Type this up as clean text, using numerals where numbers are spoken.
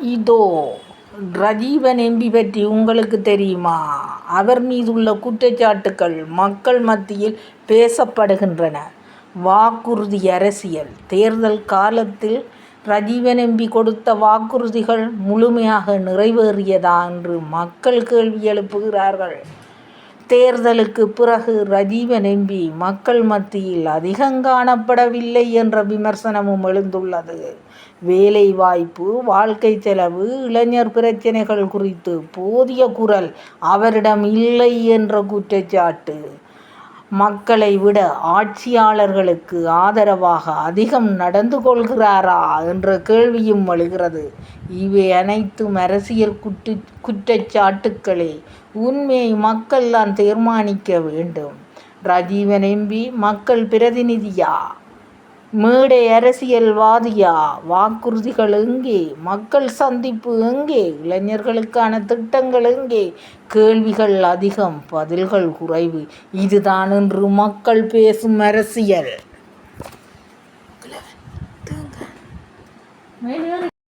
இதோ ரஜீவன் எம்பி பற்றி உங்களுக்கு தெரியுமா? அவர் மீதுள்ள குற்றச்சாட்டுக்கள் மக்கள் மத்தியில் பேசப்படுகின்றன. வாக்குறுதி அரசியல். தேர்தல் காலத்தில் ரஜீவன் எம்பி கொடுத்த வாக்குறுதிகள் முழுமையாக நிறைவேறியதா என்று மக்கள் கேள்வி எழுப்புகிறார்கள். தேர்தலுக்கு பிறகு ரஜீவன் எம்பி மக்கள் மத்தியில் அதிகம் காணப்படவில்லை என்ற விமர்சனமும் எழுந்துள்ளது. வேலைவாய்ப்பு, வாழ்க்கை செலவு, இளைஞர் பிரச்சினைகள் குறித்து போதிய குரல் அவரிடம் இல்லை என்ற குற்றச்சாட்டு. மக்களை விட ஆட்சியாளர்களுக்கு ஆதரவாக அதிகம் நடந்து கொள்கிறாரா என்ற கேள்வியும் எழுகிறது. இவை அனைத்தும் அரசியல் குற்றச்சாட்டுக்களே. உண்மையை மக்கள்தான் தீர்மானிக்க வேண்டும். ரஜீவன் எம்பி மக்கள் பிரதிநிதியா? மேடை அரசியல்வாதியா? வாக்குறுதிகள் எங்கே? மக்கள் சந்திப்பு எங்கே? இளைஞர்களுக்கான திட்டங்கள் எங்கே? கேள்விகள் அதிகம், பதில்கள் குறைவு. இதுதான் இன்று மக்கள் பேசும் அரசியல்.